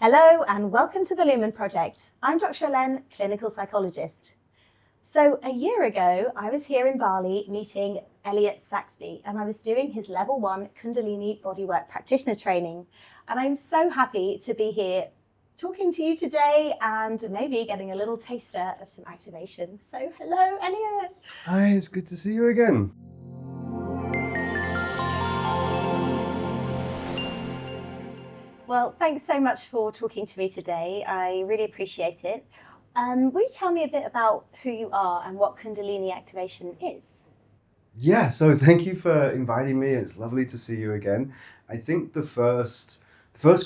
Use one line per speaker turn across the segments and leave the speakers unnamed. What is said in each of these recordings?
Hello and welcome to the LUMEN project. I'm Dr. Helene, clinical psychologist. So a year ago, I was here in Bali meeting Elliot Saxby and I was doing his level 1 Kundalini Bodywork practitioner training. And I'm so happy to be here talking to you today and maybe getting a little taster of some activation. So hello, Elliot.
Hi, it's good to see you again.
Well, thanks so much for talking to me today. I really appreciate it. Will you tell me a bit about who you are and what Kundalini activation is?
Yeah, so thank you for inviting me. It's lovely to see you again. I think the first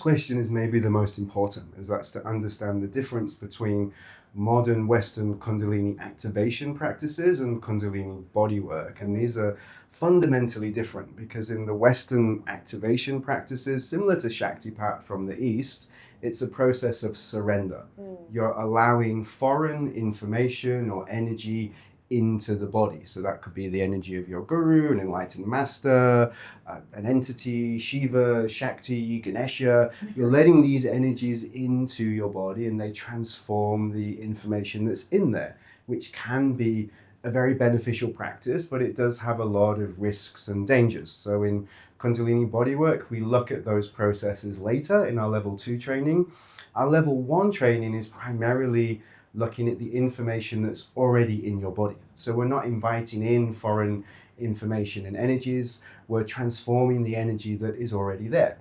question is maybe the most important, is that's to understand the difference between modern Western Kundalini activation practices and Kundalini bodywork. And these are fundamentally different because in the Western activation practices, similar to Shaktipat from the East, it's a process of surrender. You're allowing foreign information or energy into the body. So that could be the energy of your guru, an enlightened master, an entity, Shiva, Shakti, Ganesha. You're letting these energies into your body and they transform the information that's in there, which can be a very beneficial practice, but it does have a lot of risks and dangers. So in Kundalini Bodywork, we look at those processes later in our level 2 training. Our level 1 training is primarily looking at the information that's already in your body. So we're not inviting in foreign information and energies, we're transforming the energy that is already there.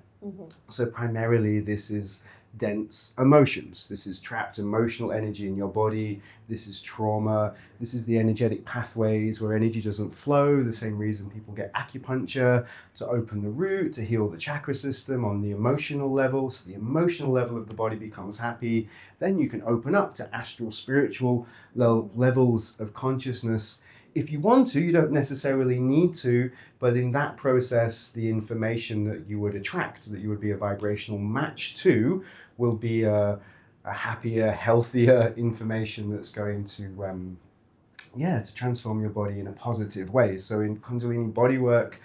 So primarily this is dense emotions. This is trapped emotional energy in your body. This is trauma. This is the energetic pathways where energy doesn't flow, the same reason people get acupuncture, to open the root, to heal the chakra system on the emotional level. So the emotional level of the body becomes happy. Then you can open up to astral, spiritual levels of consciousness. If you want to, you don't necessarily need to, but in that process, the information that you would attract, that you would be a vibrational match to, will be a happier, healthier information that's going to transform your body in a positive way. So in Kundalini Bodywork,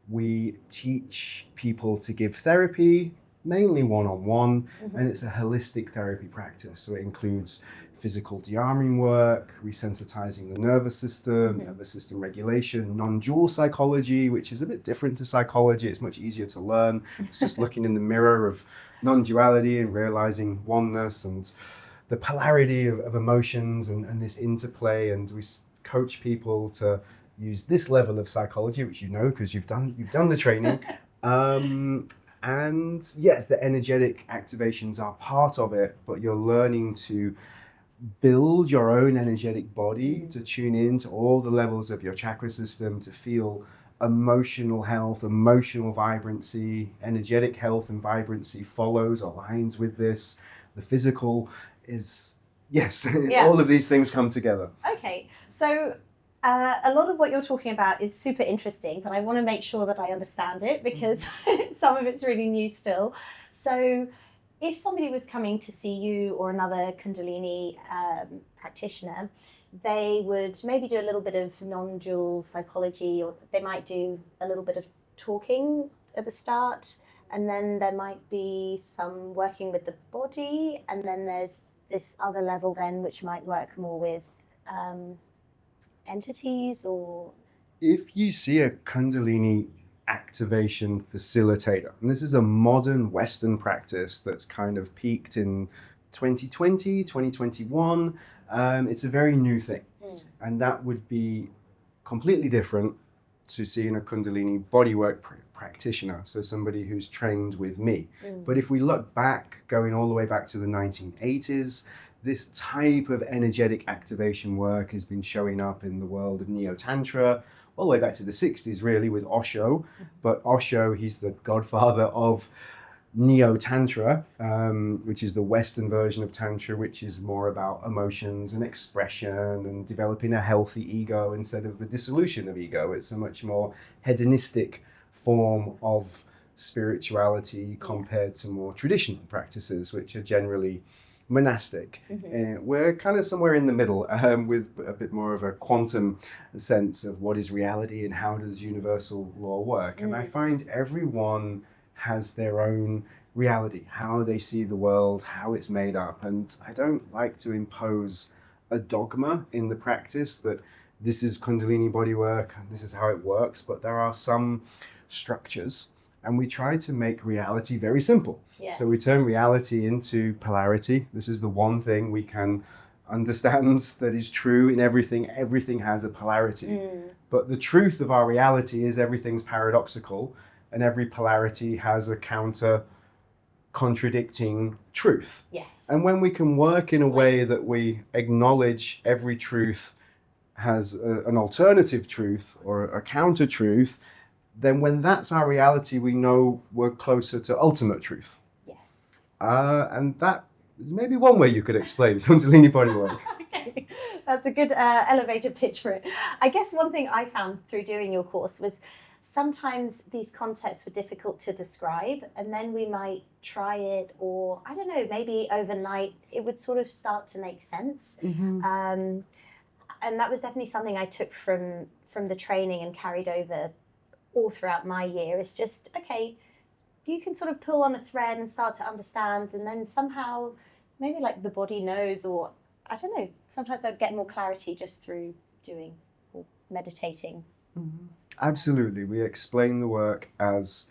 we teach people to give therapy, mainly one-on-one, and it's a holistic therapy practice. So it includes physical de-arming work, resensitizing the nervous system regulation, non-dual psychology, which is a bit different to psychology. It's much easier to learn. It's just looking in the mirror of non-duality and realizing oneness and the polarity of emotions and this interplay. And we coach people to use this level of psychology, which you know because you've done the training. And yes, the energetic activations are part of it, but you're learning to build your own energetic body, to tune in to all the levels of your chakra system, to feel emotional health, emotional vibrancy, energetic health and vibrancy aligns with this. The physical is, all of these things come together.
Okay, so a lot of what you're talking about is super interesting, but I want to make sure that I understand it because some of it's really new still. So if somebody was coming to see you or another Kundalini practitioner, they would maybe do a little bit of non-dual psychology, or they might do a little bit of talking at the start, and then there might be some working with the body, and then there's this other level then which might work more with entities. Or
if you see a Kundalini activation facilitator, and this is a modern Western practice that's kind of peaked in 2020, 2021, it's a very new thing, and that would be completely different to seeing a Kundalini bodywork practitioner, so somebody who's trained with me. But if we look back, going all the way back to the 1980s, this type of energetic activation work has been showing up in the world of Neo-Tantra, all the way back to the 60s, really, with Osho. But Osho, he's the godfather of Neo-Tantra, which is the Western version of Tantra, which is more about emotions and expression and developing a healthy ego instead of the dissolution of ego. It's a much more hedonistic form of spirituality compared to more traditional practices, which are generally monastic. We're kind of somewhere in the middle, with a bit more of a quantum sense of what is reality and how does universal law work. And I find everyone has their own reality, how they see the world, how it's made up. And I don't like to impose a dogma in the practice that this is Kundalini bodywork and this is how it works, but there are some structures, and we try to make reality very simple.
Yes.
So we turn reality into polarity. This is the one thing we can understand that is true in everything. Everything has a polarity. But the truth of our reality is everything's paradoxical, and every polarity has a counter contradicting truth.
Yes.
And when we can work in a way that we acknowledge every truth has an alternative truth or a counter truth, then when that's our reality, we know we're closer to ultimate truth.
Yes.
And that is maybe one way you could explain Kundalini bodywork.
Okay, that's a good elevator pitch for it. I guess one thing I found through doing your course was sometimes these concepts were difficult to describe, and then we might try it, or I don't know, maybe overnight it would sort of start to make sense. And that was definitely something I took from the training and carried over all throughout my year. It's just, okay, you can sort of pull on a thread and start to understand, and then somehow maybe like the body knows, or I don't know, sometimes I'd get more clarity just through doing or meditating.
Absolutely. We explain the work as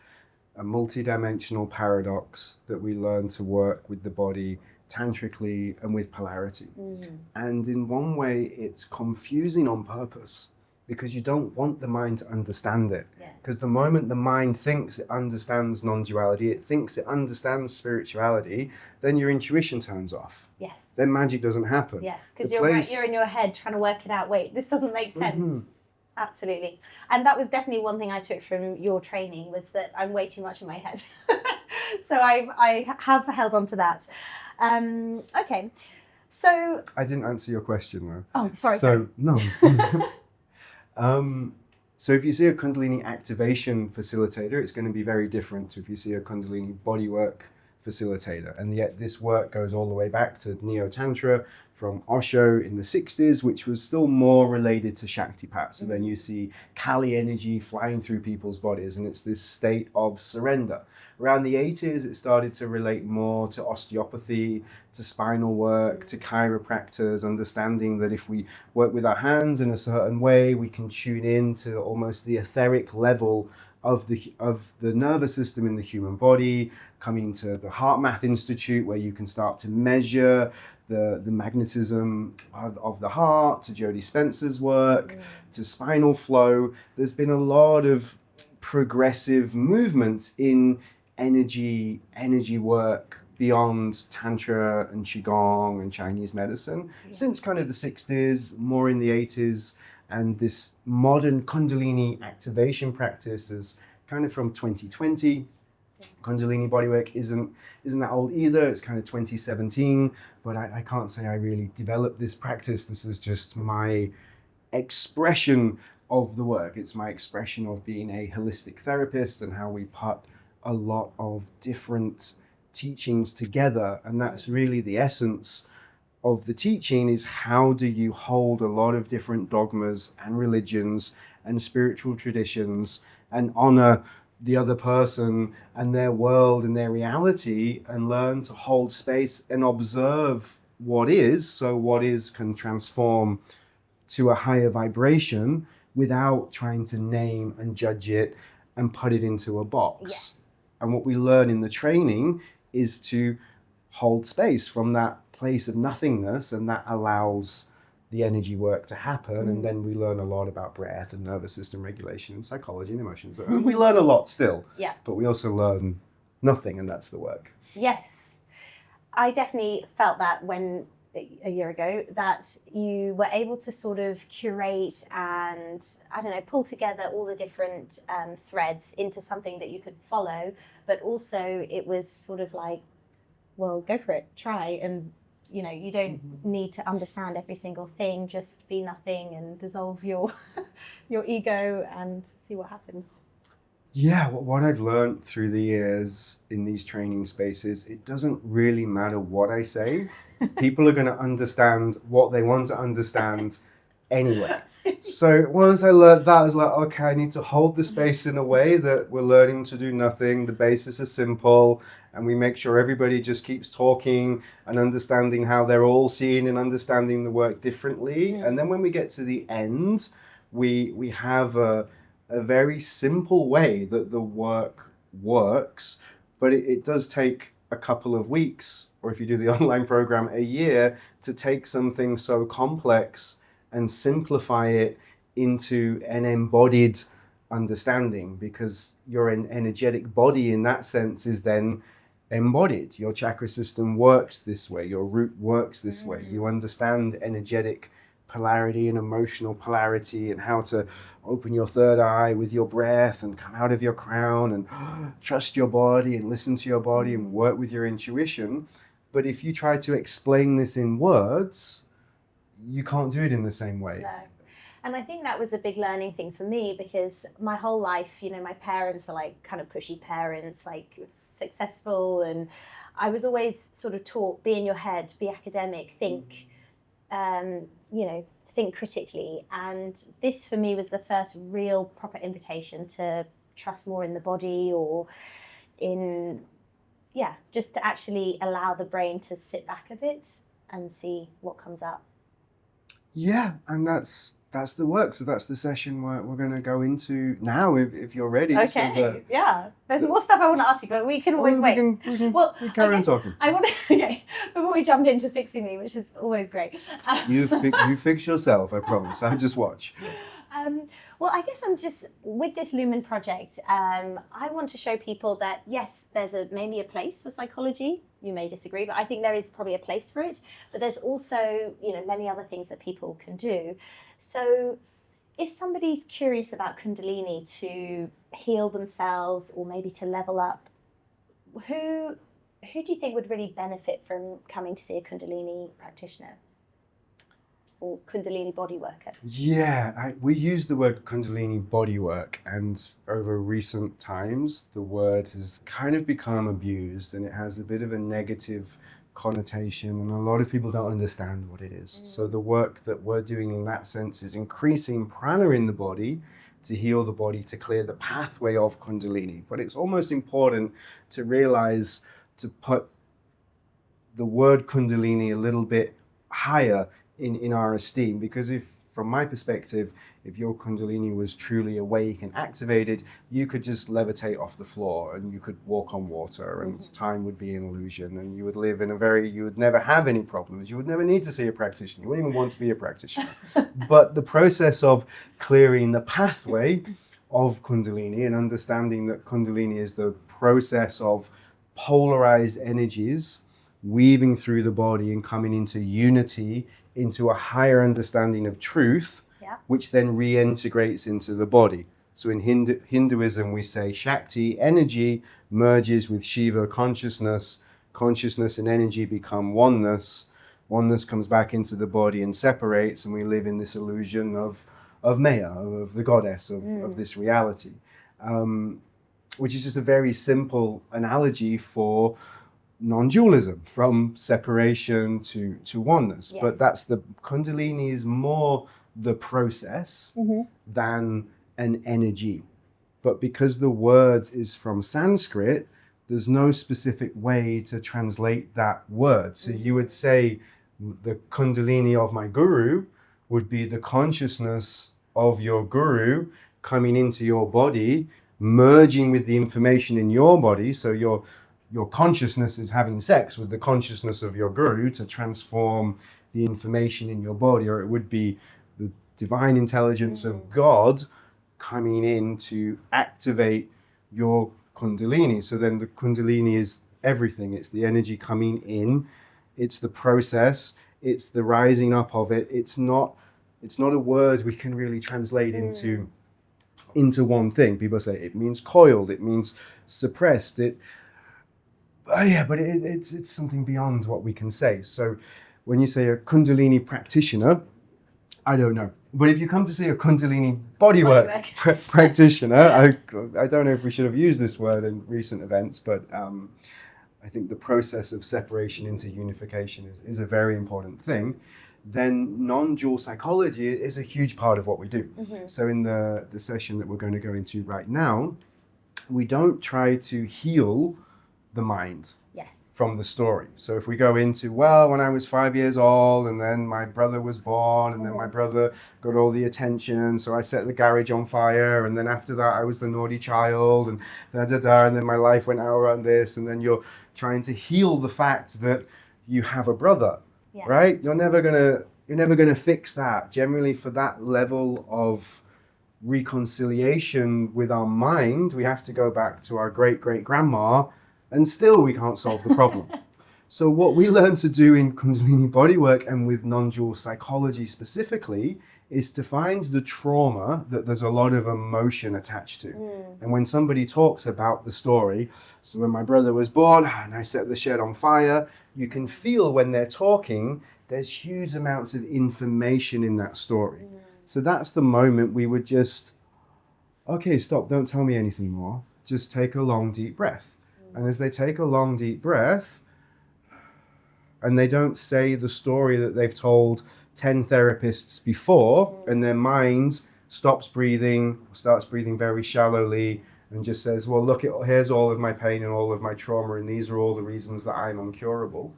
a multidimensional paradox that we learn to work with the body tantrically and with polarity. And in one way, it's confusing on purpose, because you don't want the mind to understand it. Because the moment the mind thinks it understands non-duality, it thinks it understands spirituality, then your intuition turns off.
Yes.
Then magic doesn't happen.
Yes, because you're in your head trying to work it out. Wait, this doesn't make sense. Absolutely. And that was definitely one thing I took from your training, was that I'm way too much in my head. So I have held on to that. Okay. So
I didn't answer your question though.
Oh, sorry.
So, no. So if you see a Kundalini activation facilitator, it's going to be very different to if you see a Kundalini bodywork facilitator. And yet this work goes all the way back to Neo-Tantra from Osho in the 60s, which was still more related to Shaktipat. So then you see Kali energy flying through people's bodies, and it's this state of surrender. Around the 80s, it started to relate more to osteopathy, to spinal work, to chiropractors, understanding that if we work with our hands in a certain way, we can tune in to almost the etheric level of the nervous system in the human body, coming to the Heart Math Institute, where you can start to measure the magnetism of the heart, to Jodie Spencer's work, to spinal flow. There's been a lot of progressive movements in energy work beyond Tantra and Qigong and Chinese medicine since kind of the 60s, more in the 80s. And this modern Kundalini activation practice is kind of from 2020. Kundalini bodywork isn't that old either. It's kind of 2017, but I can't say I really developed this practice. This is just my expression of the work. It's my expression of being a holistic therapist and how we put a lot of different teachings together. And that's really the essence of the teaching, is how do you hold a lot of different dogmas and religions and spiritual traditions and honor the other person and their world and their reality, and learn to hold space and observe what is, so what is can transform to a higher vibration without trying to name and judge it and put it into a box.
Yes.
And what we learn in the training is to hold space from that place of nothingness, and that allows the energy work to happen. And then we learn a lot about breath and nervous system regulation and psychology and emotions. And we learn a lot still, but we also learn nothing, and that's the work.
Yes. I definitely felt that when a year ago, that you were able to sort of curate and, I don't know, pull together all the different threads into something that you could follow, but also it was sort of like, well, go for it, try, and you know, you don't need to understand every single thing, just be nothing and dissolve your your ego and see what happens.
Yeah, what I've learned through the years in these training spaces, it doesn't really matter what I say. People are going to understand what they want to understand anyway. So once I learned that, I was like, okay, I need to hold the space in a way that we're learning to do nothing. The basis is simple, and we make sure everybody just keeps talking and understanding how they're all seeing and understanding the work differently. And then when we get to the end, we have a very simple way that the work works, but it does take a couple of weeks, or if you do the online program, a year, to take something so complex and simplify it into an embodied understanding, because your energetic body in that sense is then embodied. Your chakra system works this way, your root works this way. You understand energetic polarity and emotional polarity, and how to open your third eye with your breath and come out of your crown and trust your body and listen to your body and work with your intuition. But if you try to explain this in words, you can't do it in the same way.
No. And I think that was a big learning thing for me, because my whole life, you know, my parents are like kind of pushy parents, like successful. And I was always sort of taught, be in your head, be academic, think, you know, think critically. And this for me was the first real proper invitation to trust more in the body, or in, yeah, just to actually allow the brain to sit back a bit and see what comes up.
Yeah, and that's the work. So that's the session we're going to go into now, if you're ready.
Okay,
So
yeah. There's more stuff I want to ask you, but we can always wait.
We carry on talking.
I want to, okay, before we jump into fixing me, which is always great.
You fix yourself, I promise. I just watch.
Well, I guess I'm just, with this Lumen project, I want to show people that, yes, there's maybe a place for psychology. You may disagree, but I think there is probably a place for it. But there's also, you know, many other things that people can do. So if somebody's curious about Kundalini to heal themselves, or maybe to level up, who do you think would really benefit from coming to see a Kundalini practitioner or Kundalini Bodyworker?
Yeah, we use the word Kundalini Bodywork, and over recent times the word has kind of become abused, and it has a bit of a negative connotation, and a lot of people don't understand what it is. So the work that we're doing in that sense is increasing prana in the body to heal the body, to clear the pathway of Kundalini. But it's almost important to realize to put the word Kundalini a little bit higher in our esteem, because if, from my perspective, if your Kundalini was truly awake and activated, you could just levitate off the floor and you could walk on water, and time would be an illusion, and you would live in you would never have any problems. You would never need to see a practitioner. You wouldn't even want to be a practitioner. But the process of clearing the pathway of Kundalini and understanding that Kundalini is the process of polarized energies weaving through the body and coming into unity, into a higher understanding of truth, which then reintegrates into the body. So in Hinduism, we say Shakti, energy, merges with Shiva, consciousness. Consciousness and energy become oneness. Oneness comes back into the body and separates, and we live in this illusion of Maya, of the goddess, of this reality, which is just a very simple analogy for non-dualism, from separation to oneness. Yes. But that's the Kundalini is more the process than an energy. But because the word is from Sanskrit, there's no specific way to translate that word. So you would say the Kundalini of my guru would be the consciousness of your guru coming into your body, merging with the information in your body. So your consciousness is having sex with the consciousness of your guru to transform the information in your body, or it would be the divine intelligence of God coming in to activate your Kundalini. So then the Kundalini is everything. It's the energy coming in, it's the process, it's the rising up of it. It's not a word we can really translate into one thing. People say it means coiled, it means suppressed, but it's something beyond what we can say. So when you say a Kundalini practitioner, I don't know. But if you come to see a Kundalini bodywork practitioner, I don't know if we should have used this word in recent events, but I think the process of separation into unification is a very important thing. Then non-dual psychology is a huge part of what we do. So in the session that we're going to go into right now, we don't try to heal the mind
Yes.
from the story. So if we go into, well, when I was 5 years old, and then my brother was born, and then my brother got all the attention, so I set the garage on fire, and then after that I was the naughty child, and and then my life went out around this, and then you're trying to heal the fact that you have a brother, right? You're never gonna fix that. Generally, for that level of reconciliation with our mind, we have to go back to our great-great-grandma, and still we can't solve the problem. So what we learn to do in Kundalini Bodywork and with non-dual psychology specifically is to find the trauma that there's a lot of emotion attached to. And when somebody talks about the story, so when my brother was born and I set the shed on fire, you can feel when they're talking, there's huge amounts of information in that story. So that's the moment we would just, okay, stop, don't tell me anything more. Just take a long, deep breath. And as they take a long, deep breath, and they don't say the story that they've told 10 therapists before, and their mind stops breathing, starts breathing very shallowly, and just says, well, look, here's all of my pain and all of my trauma, and these are all the reasons that I'm incurable.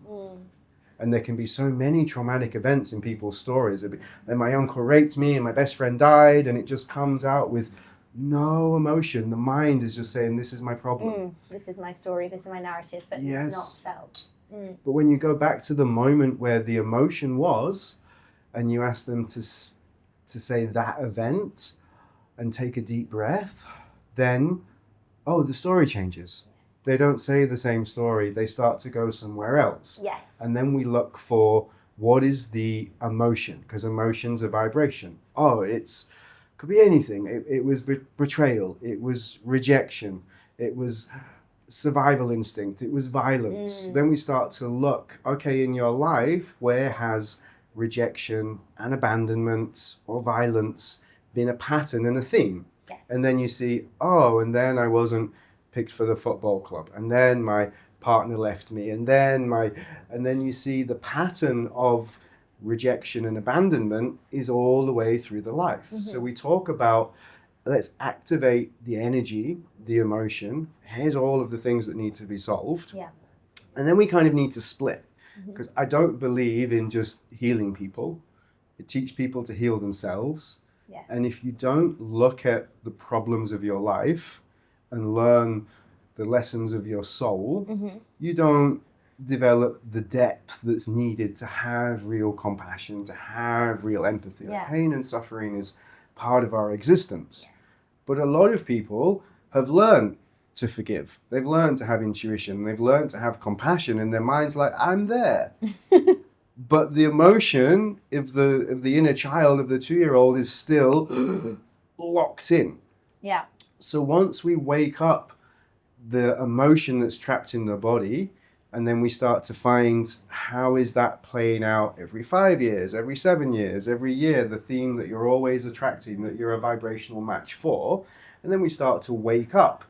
And there can be so many traumatic events in people's stories. And my uncle raped me, and my best friend died, and it just comes out with no emotion. The mind is just saying, this is my problem.
This is my story, this is my narrative, but
Yes.
it's not felt.
But when you go back to the moment where the emotion was, and you ask them to say that event and take a deep breath, then, oh, the story changes. They don't say the same story. They start to go somewhere else.
Yes.
And then we look for what is the emotion, because emotion's a vibration. Oh, could be anything. It was betrayal. It was rejection. It was survival instinct. It was violence. Then we start to look, okay, in your life, where has rejection and abandonment or violence been a pattern and a theme?
Yes.
And then you see, oh, and then I wasn't picked for the football club, and then my partner left me, and then you see the pattern of rejection and abandonment is all the way through the life. So we talk about, let's activate the energy, the emotion. Here's all of the things that need to be solved.
Yeah.
And then we kind of need to split, because I don't believe in just healing people. I teach people to heal themselves.
Yes.
And if you don't look at the problems of your life and learn the lessons of your soul, you don't develop the depth that's needed to have real compassion, to have real empathy.
Yeah.
Pain and suffering is part of our existence. Yes. But a lot of people have learned to forgive. They've learned to have intuition. They've learned to have compassion, and their mind's like, I'm there. But the emotion of the inner child, of the 2-year-old, is still locked in.
Yeah.
So once we wake up the emotion that's trapped in the body, and then we start to find, how is that playing out every 5 years, every 7 years, every year, the theme that you're always attracting, that you're a vibrational match for, and then we start to wake up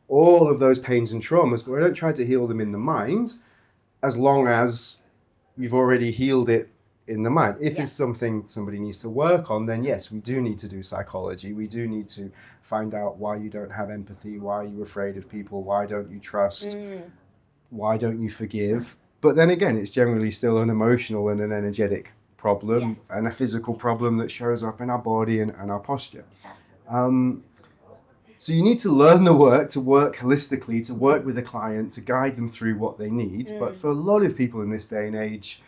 all of those pains and traumas, but we don't try to heal them in the mind, as long as you've already healed it in the mind. If it's something somebody needs to work on, then yes, we do need to do psychology. We do need to find out why you don't have empathy, why are you afraid of people, why don't you trust, why don't you forgive. But then again, it's generally still an emotional and an energetic problem, and a physical problem that shows up in our body and our posture. So you need to learn the work, to work holistically, to work with a client, to guide them through what they need. But for a lot of people in this day and age,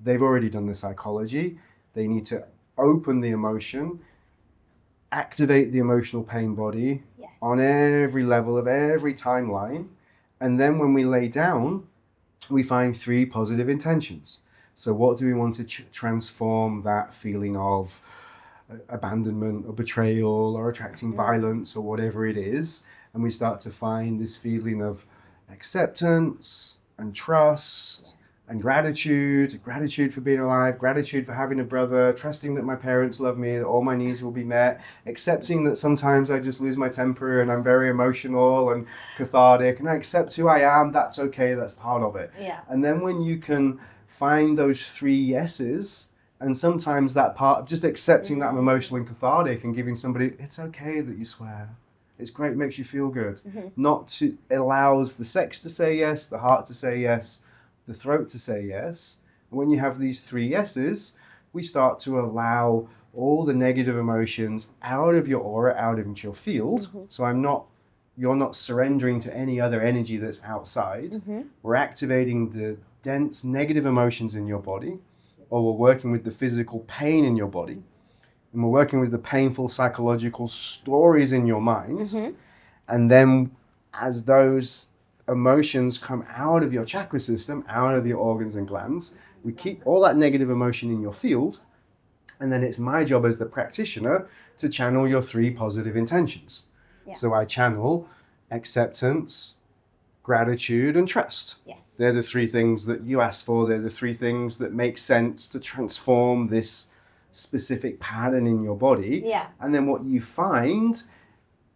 they've already done the psychology. They need to open the emotion, activate the emotional pain body on every level of every timeline. And then when we lay down, we find 3 positive intentions. So what do we want to transform that feeling of abandonment or betrayal or attracting violence or whatever it is? And we start to find this feeling of acceptance and trust and gratitude for being alive, gratitude for having a brother, trusting that my parents love me, that all my needs will be met, accepting that sometimes I just lose my temper and I'm very emotional and cathartic, and I accept who I am. That's okay, that's part of it.
Yeah.
And then when you can find those 3 yeses, and sometimes that part of just accepting that I'm emotional and cathartic and giving somebody, it's okay that you swear, It's great, it makes you feel good. Not to allows the sex to say yes, the heart to say yes, the throat to say yes. And when you have these 3 yeses, we start to allow all the negative emotions out of your aura, out of your field. So you're not surrendering to any other energy that's outside. We're activating the dense negative emotions in your body, or we're working with the physical pain in your body, and we're working with the painful psychological stories in your mind. And then as those emotions come out of your chakra system, out of your organs and glands, we keep all that negative emotion in your field. And then it's my job as the practitioner to channel your 3 positive intentions. So I channel acceptance, gratitude, and trust. They're the 3 things that you asked for. They're the 3 things that make sense to transform this specific pattern in your body. And then what you find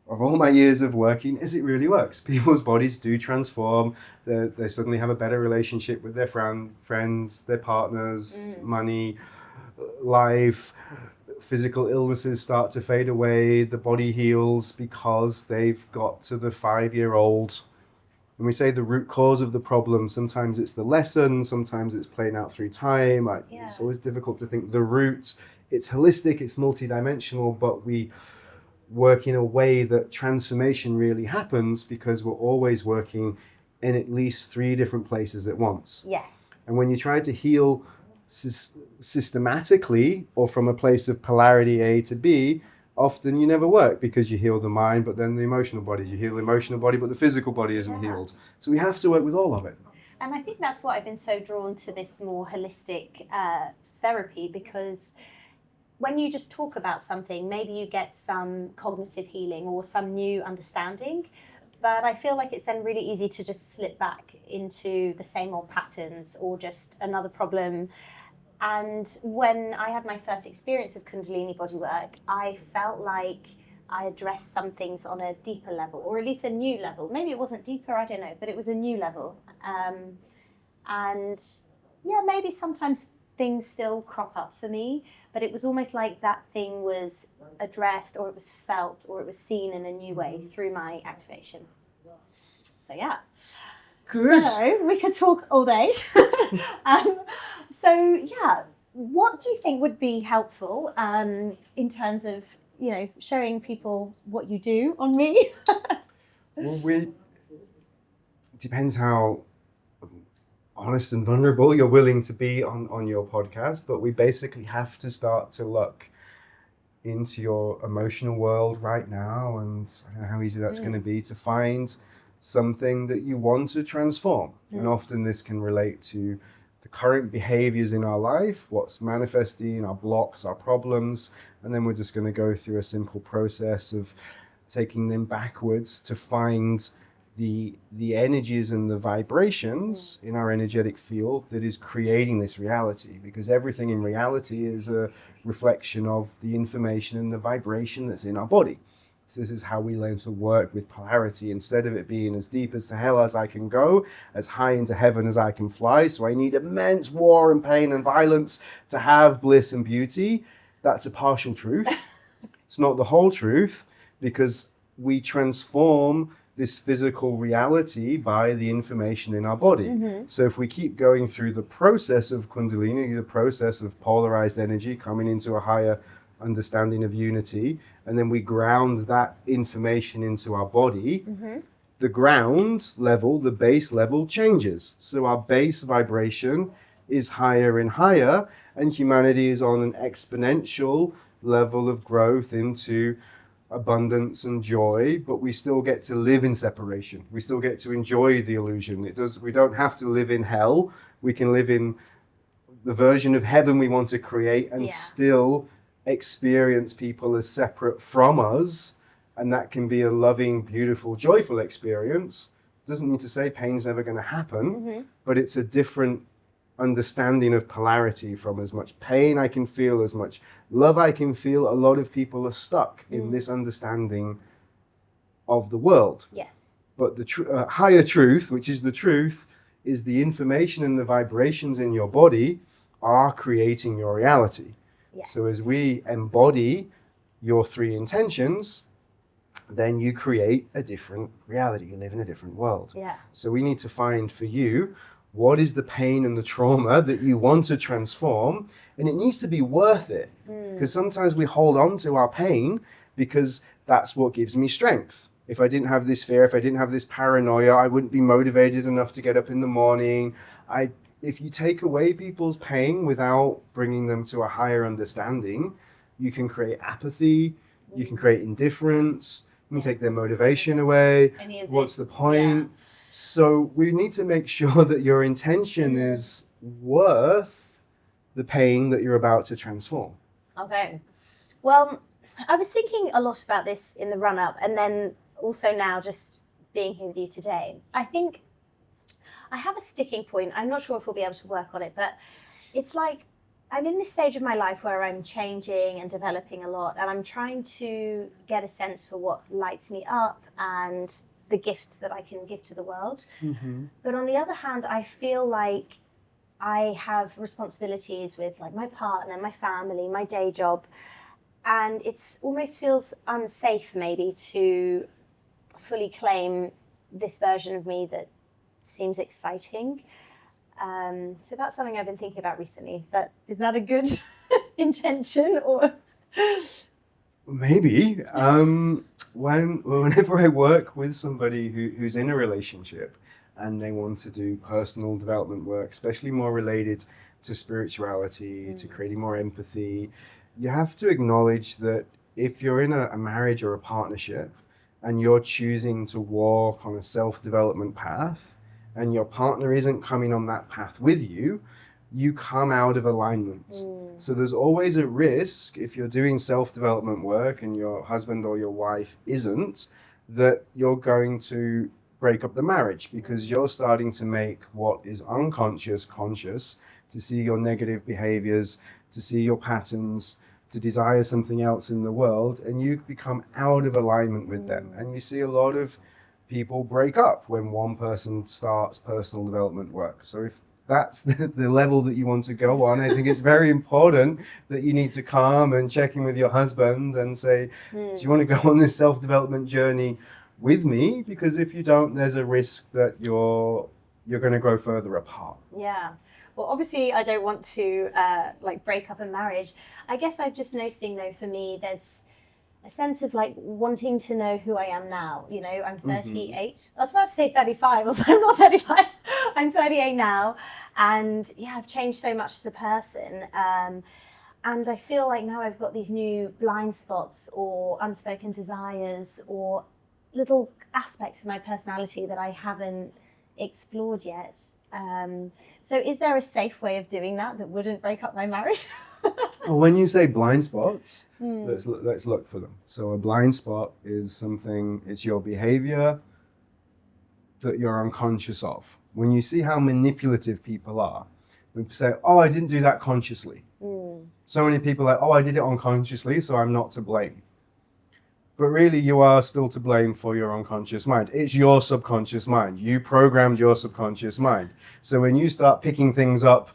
of all my years of working is it really works. People's bodies do transform. They suddenly have a better relationship with their friends, their partners, money, life. Physical illnesses start to fade away. The body heals because they've got to the 5-year-old. And we say the root cause of the problem. Sometimes it's the lesson, sometimes it's playing out through time. It's always difficult to think the root. It's holistic, it's multidimensional, but we work in a way that transformation really happens because we're always working in at least 3 different places at once. And when you try to heal systematically or from a place of polarity A to B, often you never work because you heal the mind, but then the emotional body. You heal the emotional body, but the physical body isn't healed. So we have to work with all of it.
And I think that's why I've been so drawn to this more holistic therapy, because when you just talk about something, maybe you get some cognitive healing or some new understanding. But I feel like it's then really easy to just slip back into the same old patterns or just another problem. And when I had my first experience of Kundalini Bodywork, I felt like I addressed some things on a deeper level, or at least a new level. Maybe it wasn't deeper, I don't know, but it was a new level. And yeah, maybe sometimes things still crop up for me, but it was almost like that thing was addressed, or it was felt, or it was seen in a new way through my activation. So yeah.
Good.
So we could talk all day. So yeah, what do you think would be helpful in terms of, showing people what you do on me?
Well, depends how honest and vulnerable you're willing to be on your podcast, but we basically have to start to look into your emotional world right now, and I don't know how easy that's going to be to find something that you want to transform. And often this can relate to the current behaviors in our life, what's manifesting, our blocks, our problems, and then we're just going to go through a simple process of taking them backwards to find the energies and the vibrations in our energetic field that is creating this reality, because everything in reality is a reflection of the information and the vibration that's in our body. So this is how we learn to work with polarity. Instead of it being as deep as to hell as I can go, as high into heaven as I can fly, so I need immense war and pain and violence to have bliss and beauty, that's a partial truth. It's not the whole truth, because we transform this physical reality by the information in our body. So if we keep going through the process of Kundalini, the process of polarized energy coming into a higher understanding of unity, and then we ground that information into our body, the ground level, the base level changes. So our base vibration is higher and higher, and humanity is on an exponential level of growth into abundance and joy, but we still get to live in separation. We still get to enjoy the illusion. We don't have to live in hell. We can live in the version of heaven we want to create and still experience people as separate from us, and that can be a loving, beautiful, joyful experience. Doesn't mean to say pain's never going to happen, but it's a different understanding of polarity. From as much pain I can feel, as much love I can feel, a lot of people are stuck in this understanding of the world. But the higher truth, which is the truth, is the information and the vibrations in your body are creating your reality. So as we embody your 3 intentions, then you create a different reality. You live in a different world.
Yeah.
So we need to find for you, what is the pain and the trauma that you want to transform? And it needs to be worth it. Because sometimes we hold on to our pain because that's what gives me strength. If I didn't have this fear, if I didn't have this paranoia, I wouldn't be motivated enough to get up in the morning. If you take away people's pain without bringing them to a higher understanding, you can create apathy, you can create indifference, you can take their motivation away. What's the point?
Yeah.
So we need to make sure that your intention is worth the pain that you're about to transform.
Okay. Well, I was thinking a lot about this in the run-up, and then also now just being here with you today. I think I have a sticking point. I'm not sure if we'll be able to work on it, but it's like I'm in this stage of my life where I'm changing and developing a lot, and I'm trying to get a sense for what lights me up and the gifts that I can give to the world.
Mm-hmm.
But on the other hand, I feel like I have responsibilities with like my partner, my family, my day job, and it's almost feels unsafe maybe to fully claim this version of me that seems exciting. So that's something I've been thinking about recently. But is that a good intention or?
Maybe. Whenever I work with somebody who's in a relationship and they want to do personal development work, especially more related to spirituality, to creating more empathy, you have to acknowledge that if you're in a marriage or a partnership and you're choosing to walk on a self-development path and your partner isn't coming on that path with you, you come out of alignment. So there's always a risk if you're doing self-development work and your husband or your wife isn't, that you're going to break up the marriage because you're starting to make what is unconscious conscious, to see your negative behaviors, to see your patterns, to desire something else in the world, and you become out of alignment with them. And you see a lot of people break up when one person starts personal development work. So if that's the level that you want to go on, I think it's very important that you need to come and check in with your husband and say, do you want to go on this self-development journey with me? Because if you don't, there's a risk that you're going to grow further apart.
Yeah. Well, obviously, I don't want to like break up a marriage. I guess I'm just noticing, though, for me, there's a sense of like wanting to know who I am now. You know, I'm 38. I was about to say 35. Also, I'm not 35. I'm 38 now. And yeah, I've changed so much as a person. And I feel like now I've got these new blind spots or unspoken desires or little aspects of my personality that I haven't explored yet. So is there a safe way of doing that wouldn't break up my marriage?
Well, when you say blind spots, let's look for them. So a blind spot is something, it's your behavior that you're unconscious of. When you see how manipulative people are, we say, oh, I didn't do that consciously. So many people are like, oh, I did it unconsciously, so I'm not to blame. But really, you are still to blame for your unconscious mind. It's your subconscious mind. You programmed your subconscious mind. So when you start picking things up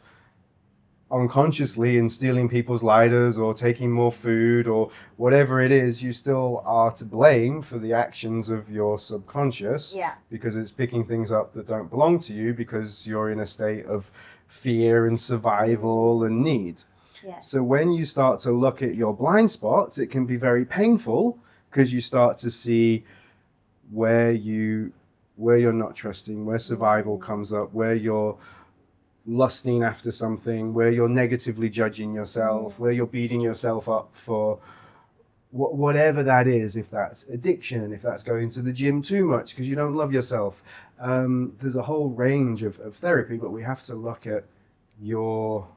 unconsciously and stealing people's lighters or taking more food or whatever it is, you still are to blame for the actions of your subconscious.
Yeah.
Because it's picking things up that don't belong to you because you're in a state of fear and survival and need.
Yes.
So when you start to look at your blind spots, it can be very painful because you start to see where you're not trusting, where survival comes up, where you're lusting after something, where you're negatively judging yourself, where you're beating yourself up for whatever that is, if that's addiction, if that's going to the gym too much because you don't love yourself. There's a whole range of therapy, but we have to look at your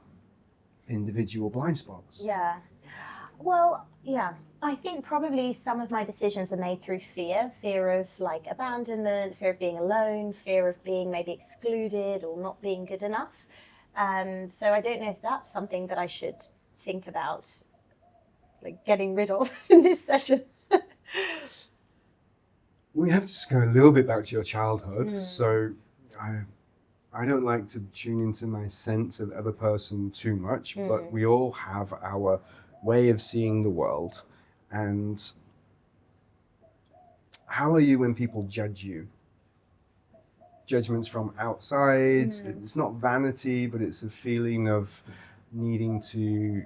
individual blind spots.
Yeah. Well, yeah. I think probably some of my decisions are made through fear of like abandonment, fear of being alone, fear of being maybe excluded or not being good enough. So I don't know if that's something that I should think about, like getting rid of in this session.
We have to just go a little bit back to your childhood. So I don't like to tune into my sense of other person too much, but we all have our way of seeing the world. And how are you when people judge you? Judgments from outside. It's not vanity, but it's a feeling of needing to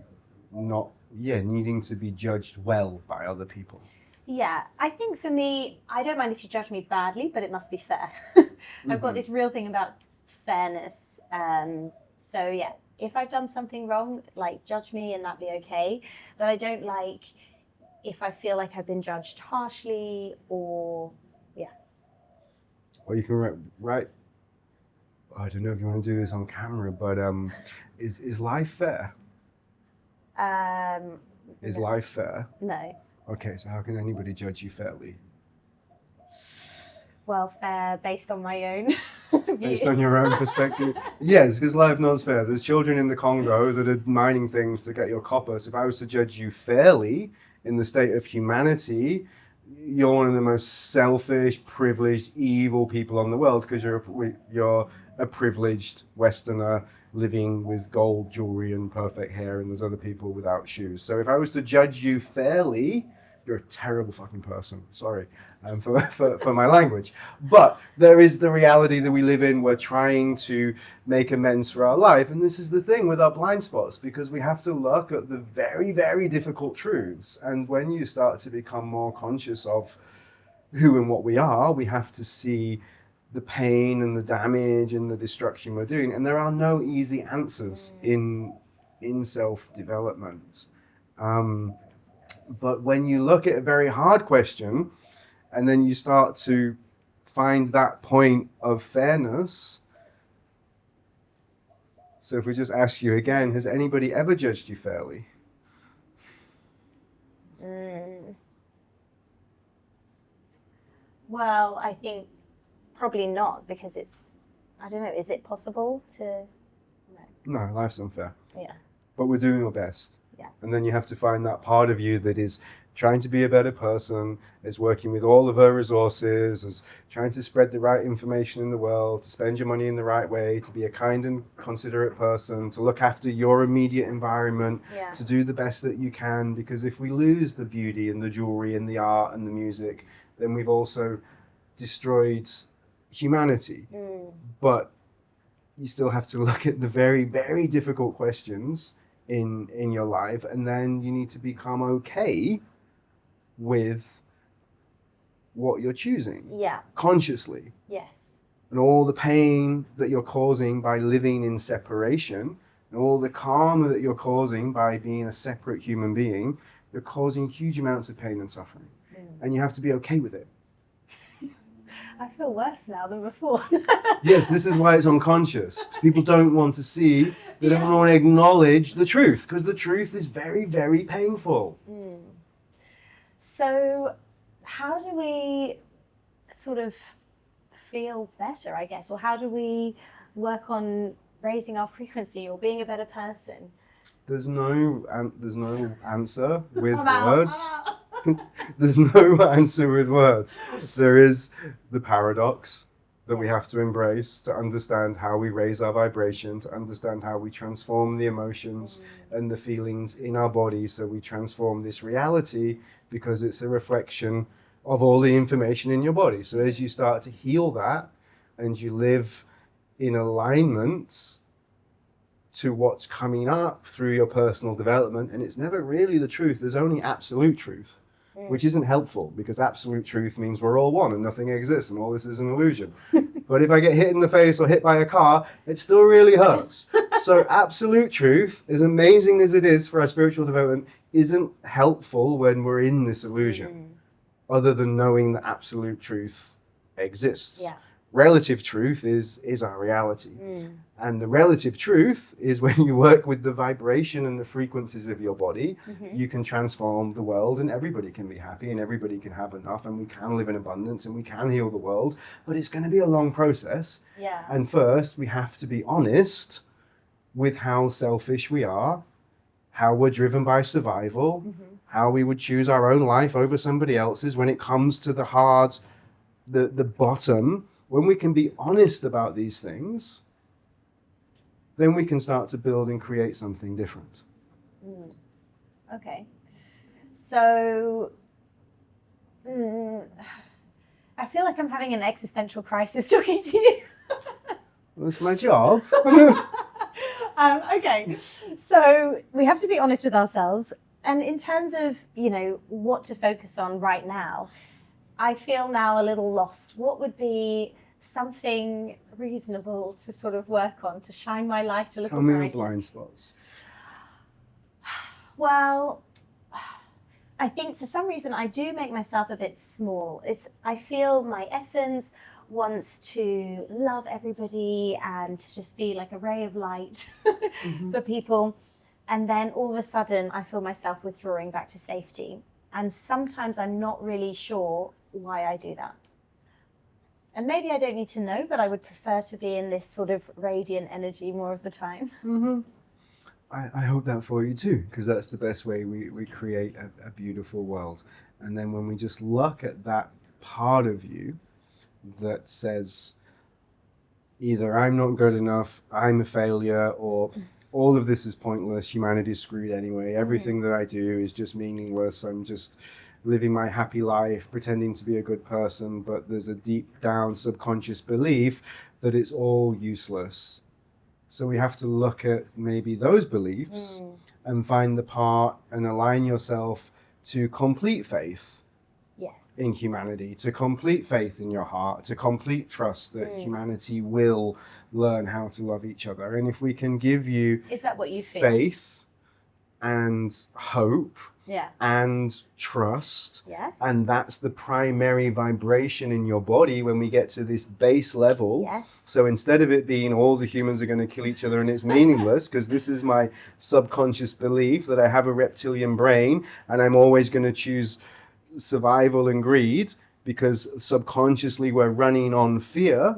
needing to be judged well by other people.
Yeah, I think for me, I don't mind if you judge me badly, but it must be fair. I've got this real thing about fairness. So yeah, if I've done something wrong, like judge me and that be okay. But I don't like if I feel like I've been judged harshly or
Or you can write. I don't know if you want to do this on camera, but is life fair? Is
no.
life fair?
No.
Okay, so how can anybody judge you fairly?
Well, fair based on my own view.
Based on your own perspective? Yes, because life not fair. There's children in the Congo that are mining things to get your copper. So if I was to judge you fairly in the state of humanity, you're one of the most selfish, privileged, evil people on the world because you're a privileged Westerner living with gold jewelry and perfect hair, and there's other people without shoes. So if I was to judge you fairly, you're a terrible fucking person. Sorry for my language. But there is the reality that we live in. We're trying to make amends for our life. And this is the thing with our blind spots, because we have to look at the very, very difficult truths. And when you start to become more conscious of who and what we are, we have to see the pain and the damage and the destruction we're doing. And there are no easy answers in self-development. But when you look at a very hard question and then you start to find that point of fairness. So if we just ask you again, has anybody ever judged you fairly?
Well, I think probably not, because I don't know, is it possible to?
No, life's unfair.
Yeah.
But we're doing our best.
Yeah.
And then you have to find that part of you that is trying to be a better person, is working with all of her resources, is trying to spread the right information in the world, to spend your money in the right way, to be a kind and considerate person, to look after your immediate environment, to do the best that you can. Because if we lose the beauty and the jewelry and the art and the music, then we've also destroyed humanity. But you still have to look at the very, very difficult questions in your life, and then you need to become okay with what you're choosing.
Yeah.
Consciously.
Yes.
And all the pain that you're causing by living in separation, and all the karma that you're causing by being a separate human being, you're causing huge amounts of pain and suffering. And you have to be okay with it.
I feel worse now than before.
Yes, this is why it's unconscious. People don't want to see, they don't want to acknowledge the truth, because the truth is very, very painful.
So how do we sort of feel better, I guess, or how do we work on raising our frequency or being a better person?
There's no answer with
I'm
words.
out.
There's no answer with words. There is the paradox that we have to embrace to understand how we raise our vibration, to understand how we transform the emotions and the feelings in our body, so we transform this reality, because it's a reflection of all the information in your body. So as you start to heal that and you live in alignment to what's coming up through your personal development, and it's never really the truth, there's only absolute truth, which isn't helpful, because absolute truth means we're all one and nothing exists and all this is an illusion. But if I get hit in the face or hit by a car, it still really hurts. So absolute truth, as amazing as it is for our spiritual development, isn't helpful when we're in this illusion, other than knowing that absolute truth exists.
Yeah.
Relative truth is our reality. And the relative truth is when you work with the vibration and the frequencies of your body, you can transform the world, and everybody can be happy and everybody can have enough, and we can live in abundance and we can heal the world. But it's going to be a long process.
Yeah.
And first we have to be honest with how selfish we are, how we're driven by survival, how we would choose our own life over somebody else's. When it comes to the hard, the bottom, when we can be honest about these things, then we can start to build and create something different.
Okay. So I feel like I'm having an existential crisis talking to you.
That's my job.
Okay, so we have to be honest with ourselves. And in terms of, what to focus on right now, I feel now a little lost. What would be something reasonable to sort of work on, to shine my light a little
Tell me
brighter?
your blind spots.
Well, I think for some reason I do make myself a bit small. I feel my essence wants to love everybody and to just be like a ray of light for people. And then all of a sudden I feel myself withdrawing back to safety. And sometimes I'm not really sure why I do that. And maybe I don't need to know, but I would prefer to be in this sort of radiant energy more of the time.
I hope that for you too, because that's the best way we create a beautiful world. And then when we just look at that part of you that says either I'm not good enough, I'm a failure, or all of this is pointless, humanity's screwed anyway, everything that I do is just meaningless, I'm just living my happy life, pretending to be a good person, but there's a deep down subconscious belief that it's all useless. So we have to look at maybe those beliefs and find the part and align yourself to complete faith in humanity, to complete faith in your heart, to complete trust that humanity will learn how to love each other. And if we can give you
Is that what you feel?
faith and hope
Yeah.
and trust,
Yes.
and that's the primary vibration in your body when we get to this base level.
Yes.
So instead of it being all the humans are going to kill each other and it's meaningless, because this is my subconscious belief that I have a reptilian brain and I'm always going to choose survival and greed because subconsciously we're running on fear.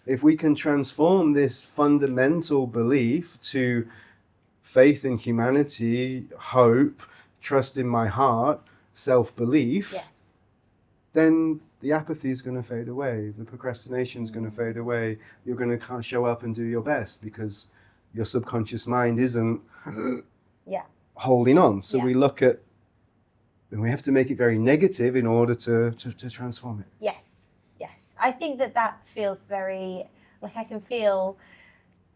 If we can transform this fundamental belief to faith in humanity, hope, trust in my heart, self-belief, then the apathy is going to fade away, the procrastination is going to fade away, you're going to show up and do your best because your subconscious mind isn't holding on. So we look at, and we have to make it very negative in order to transform it.
Yes. I think that feels very, like I can feel,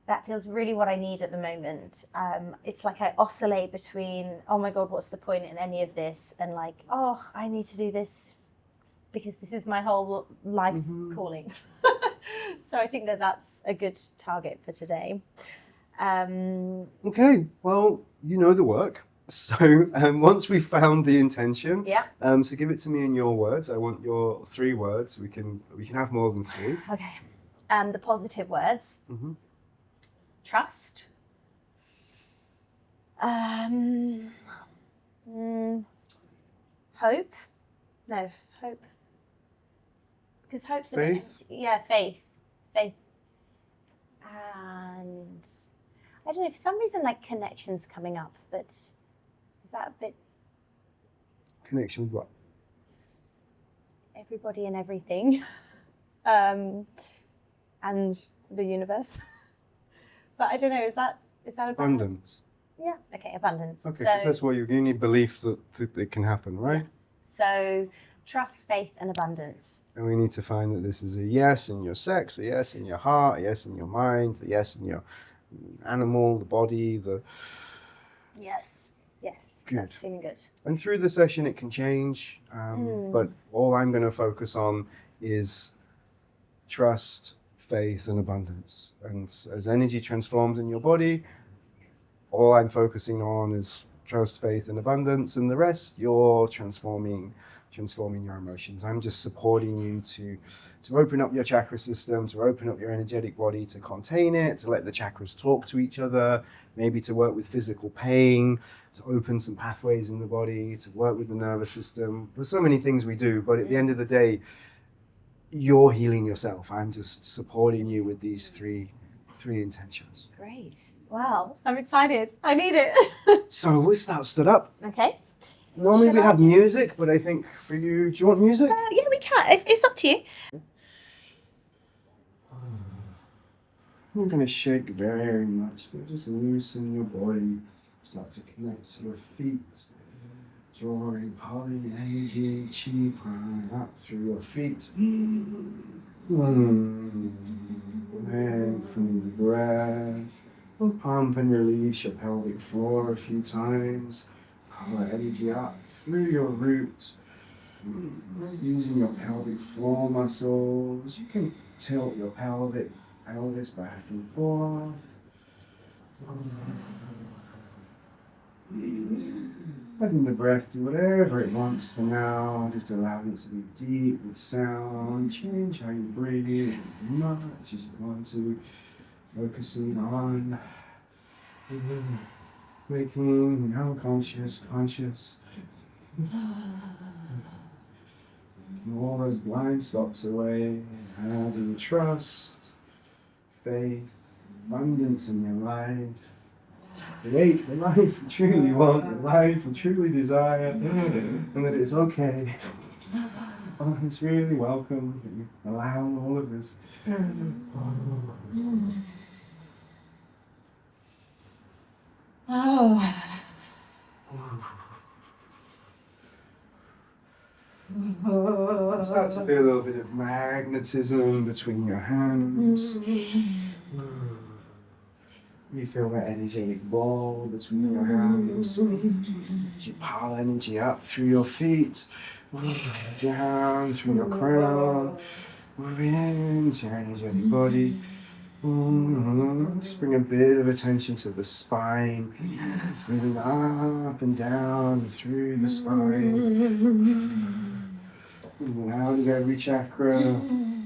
that feels really what I need at the moment. It's like I oscillate between, oh my God, what's the point in any of this? And like, oh, I need to do this because this is my whole life's calling. So I think that's a good target for today.
Okay, well, you know the work. So once we've found the intention, so give it to me in your words. I want your 3 words. We can have more than 3.
Okay. The positive words. Trust. Hope. No, hope. Because hope's
faith.
Faith. And I don't know, for some reason like connection's coming up, but is that a bit?
Connection with what?
Everybody and everything. And the universe. But I don't know, is that
abundance?
Yeah, okay, abundance.
Okay, because that's what you need belief that it can happen, right?
So trust, faith, and abundance.
And we need to find that this is a yes in your sex, a yes in your heart, a yes in your mind, a yes in your animal, the body,
Yes.
Good.
That's feeling good.
And through the session it can change, but all I'm going to focus on is trust, faith, and abundance. And as energy transforms in your body, all I'm focusing on is trust, faith, and abundance, and the rest you're transforming your emotions. I'm just supporting you to open up your chakra system, to open up your energetic body, to contain it, to let the chakras talk to each other, maybe to work with physical pain, to open some pathways in the body, to work with the nervous system. There's so many things we do, but at the end of the day, you're healing yourself. I'm just supporting you with these three intentions.
Great. Wow. I'm excited. I need it.
So we stood up.
Okay.
Normally we have music, but I think for you, do you want music?
Yeah, we can. It's up to you.
I'm going to shake very much, but just loosen your body. Start to connect to your feet, Drawing, pulling energy, chi prana up through your feet. Lengthening the breath. Pump and release your pelvic floor a few times. Pull energy up through your roots. Using your pelvic floor muscles, you can tilt your pelvis back and forth. Letting the breath do whatever it wants for now, just allowing it to be deep with sound. Change how you breathe as much as you want to. Focusing on making the unconscious conscious. All those blind spots away, having trust, faith, abundance in your life. Create the life you truly want, the life you truly desire, and that it's okay. Oh, it's really welcome that you allow all of this. Start to feel a little bit of magnetism between your hands. You feel that energetic ball between your hands. You pile energy up through your feet, down through your crown, moving into your energetic body. Just bring a bit of attention to the spine, moving up and down through the spine. Out of every chakra.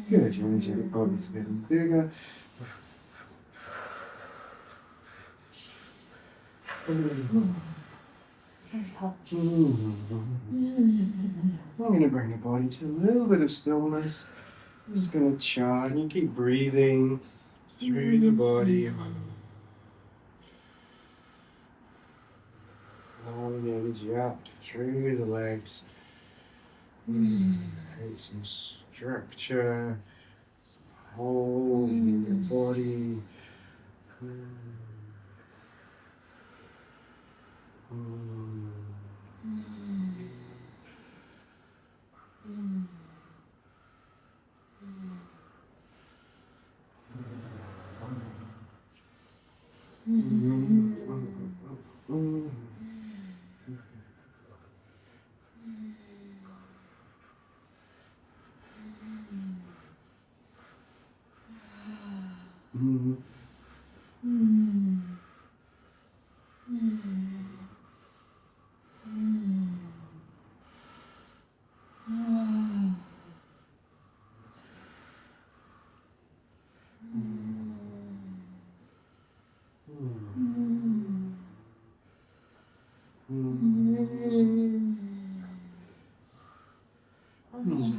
Good, your energetic body's getting bigger. I'm going to bring the body to a little bit of stillness. I'm just going to chart and you keep breathing through the body. Allowing the energy up through the legs. Create some structure, some hold in your body.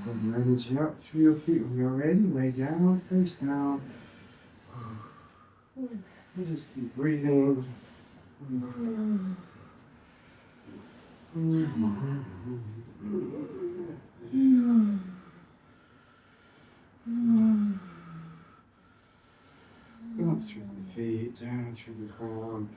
Put your energy up through your feet when you're ready. Lay down, face down. You just keep breathing. Up through the feet, down through the crown.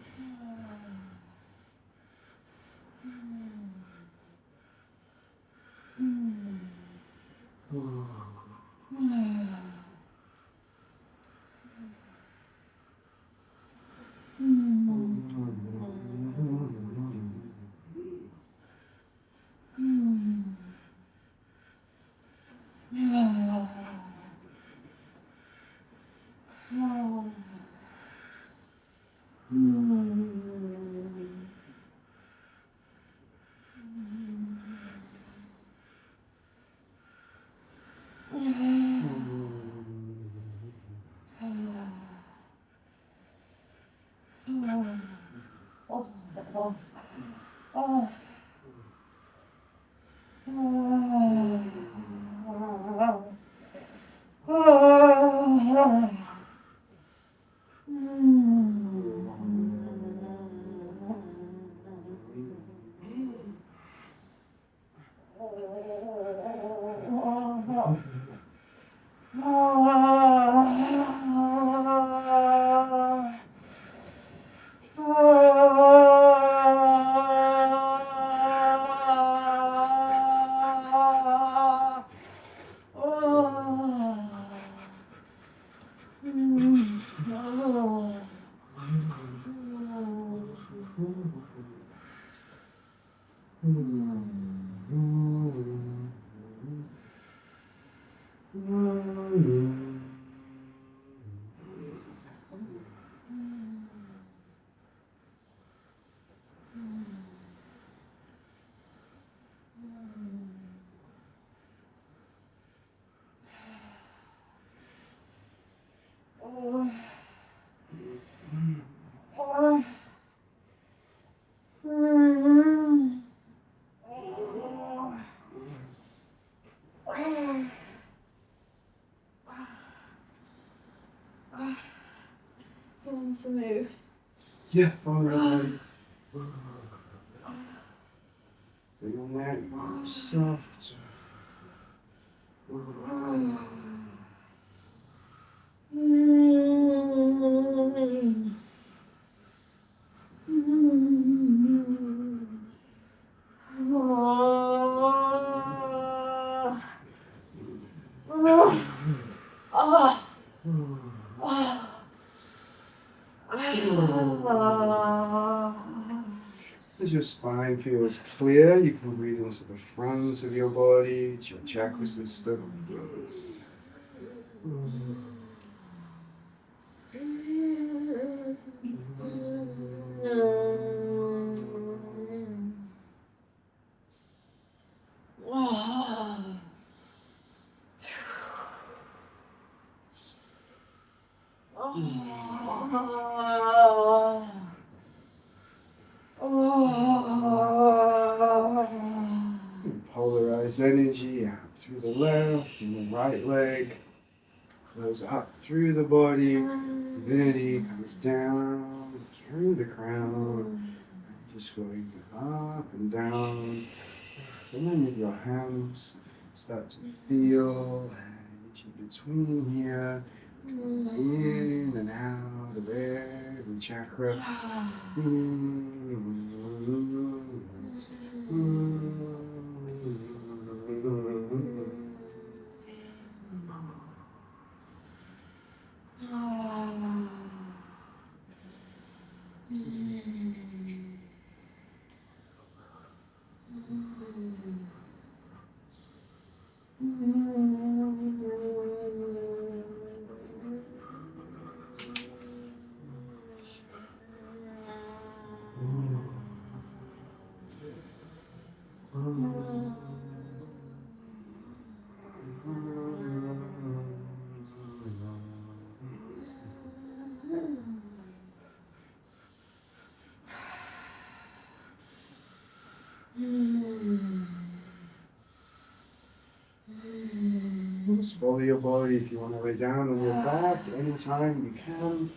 to move.
Yeah, follow your body. Bring your neck soft. As your spine feels clear, you can breathe into the front of your body, to your chakra system. Polarized energy out through the left and the right leg. Flows up through the body. Divinity comes down through the crown. Just going up and down. And then with your hands, start to feel energy between here. In and out of every chakra. Just follow your body. If you want to lay down on your back anytime, you can.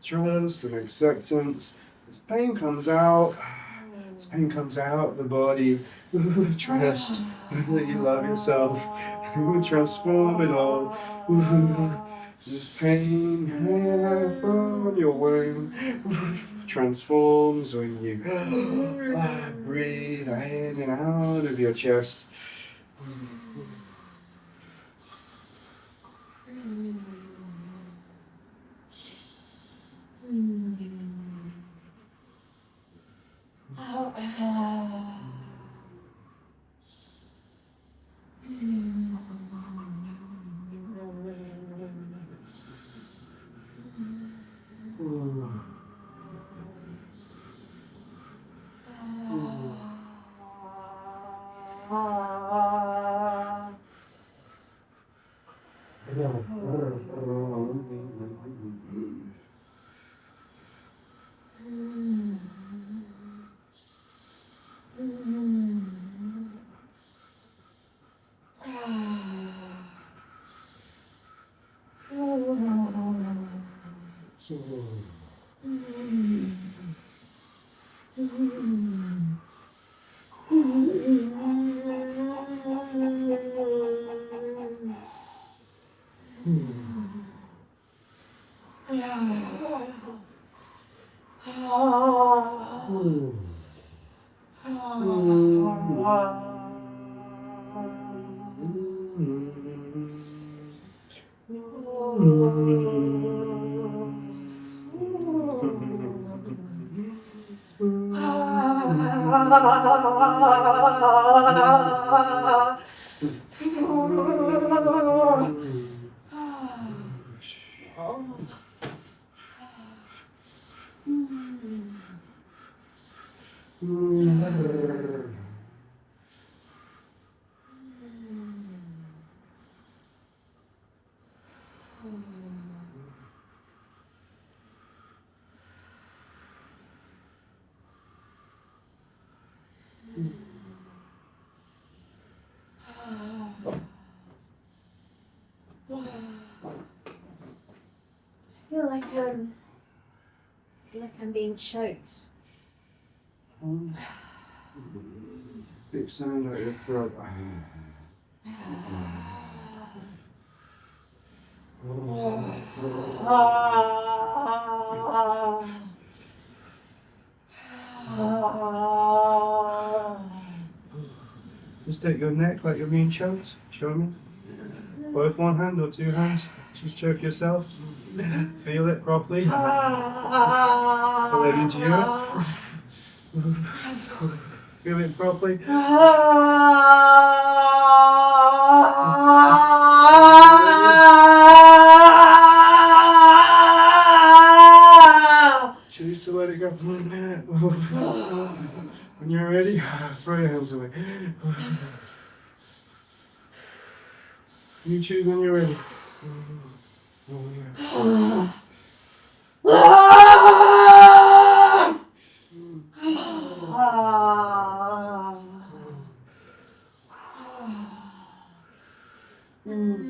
Trust and acceptance. As pain comes out, the body. Trust that you love yourself. Transform it all. This pain from your womb transforms when you breathe in and out of your chest.
I feel like I'm being choked.
Big sound out your throat. Just take your neck like you're being choked. Show me. Both one hand or two hands. Just choke yourself. Feel it properly. Pull it into you. Feel it properly. Choose to let it go. When you're ready, throw your hands away. You choose when you're ready.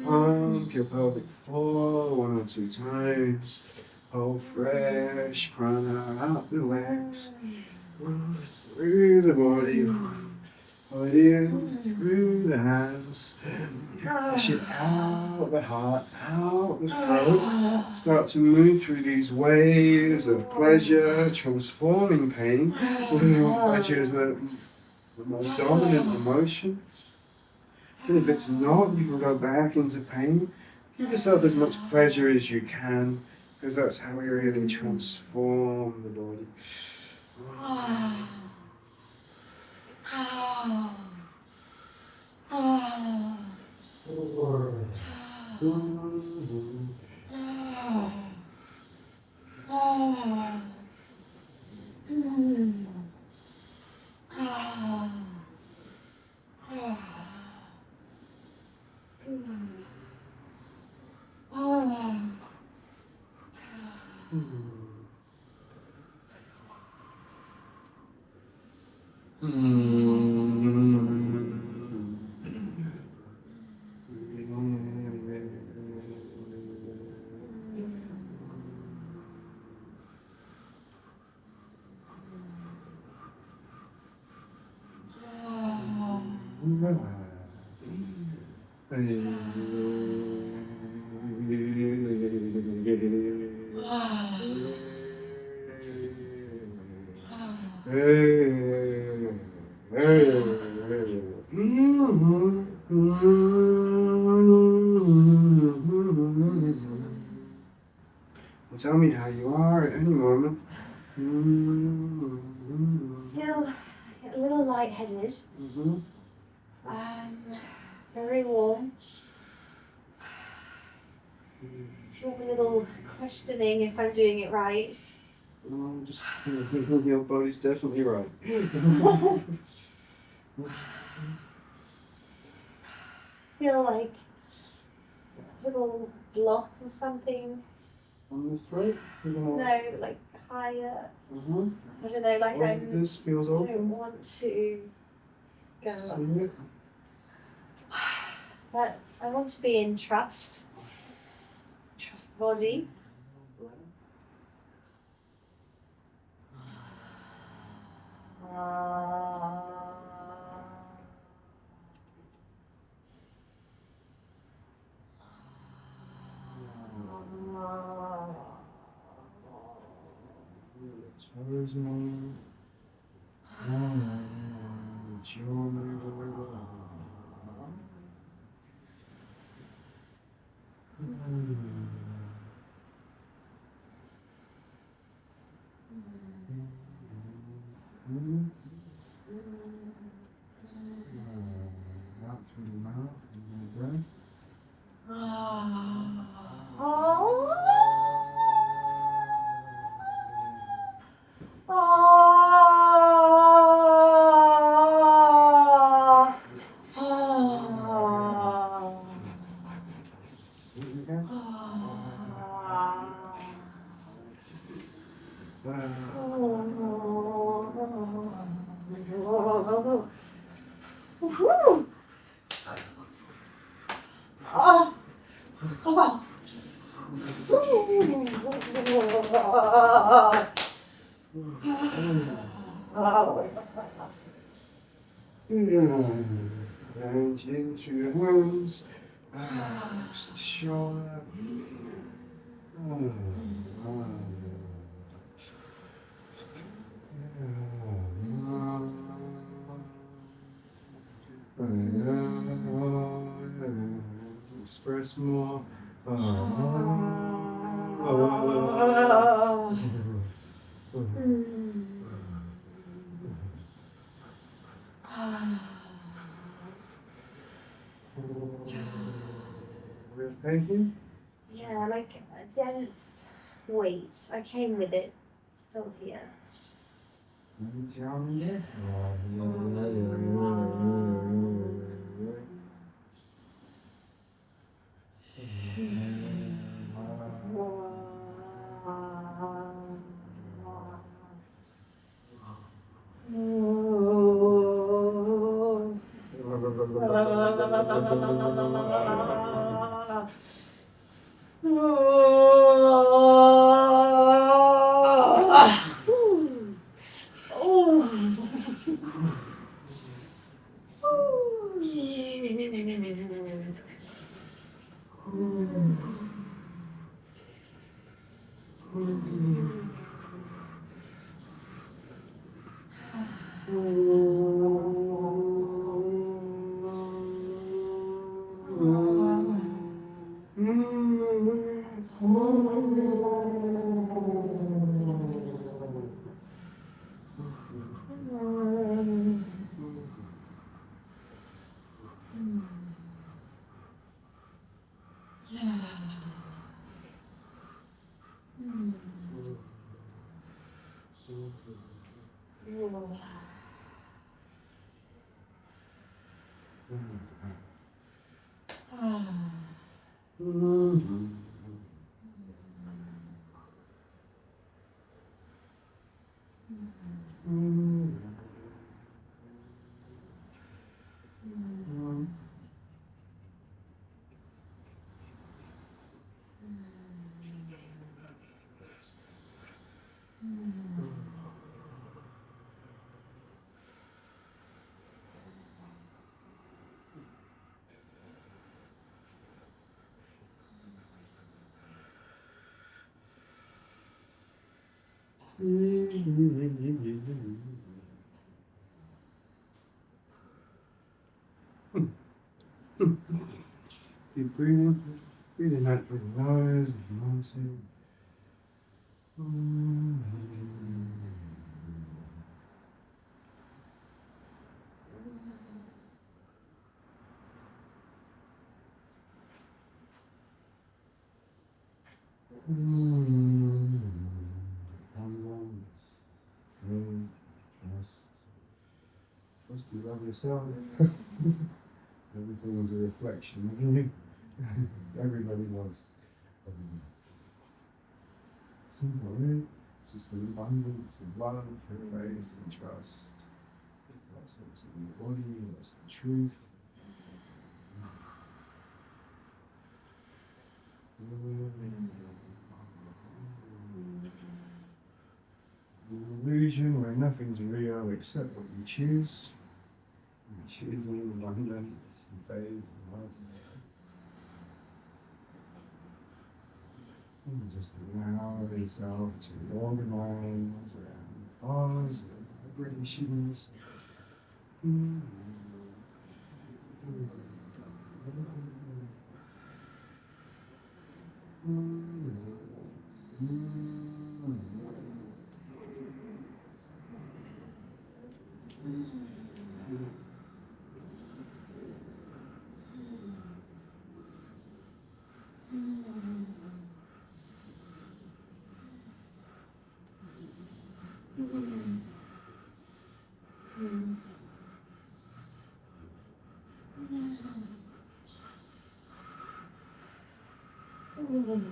Pump your pelvic floor 1 or 2 times. Hold fresh prana out the legs. Through the body. Hold it in through the hands. Push it out the heart, out the throat. Start to move through these waves of pleasure, transforming pain. Pleasure is the more dominant emotion. And if it's not, you can go back into pain. Give yourself as much pleasure as you can, because that's how we really transform the body. Tell me how you are at any moment.
Feel a little lightheaded. Very warm. Feel a little questioning if I'm doing it right.
Just your body's definitely right.
Feel like a little block or something.
On the throat?
No, like higher. I don't know, like
this feels
I
open.
don't want to go up. But I want to be in trust. Trust the body.
Toes move. out through the mouth and your breath. And in through your hands, across the shoulder. Express more. Painting?
Yeah, like a dense weight. I came with it still here. Keep breathing. Breathing out through the nose if you want to. Trust you love yourself. Everything is a reflection of you. Everybody loves everyone. Simple, right? It's just an abundance of love, faith, and trust. Because that's what's in your body, that's the truth. An illusion where nothing's real except what you choose. You choose in abundance and faith and love. And just allow yourself to organize and pause and vibrations.
Find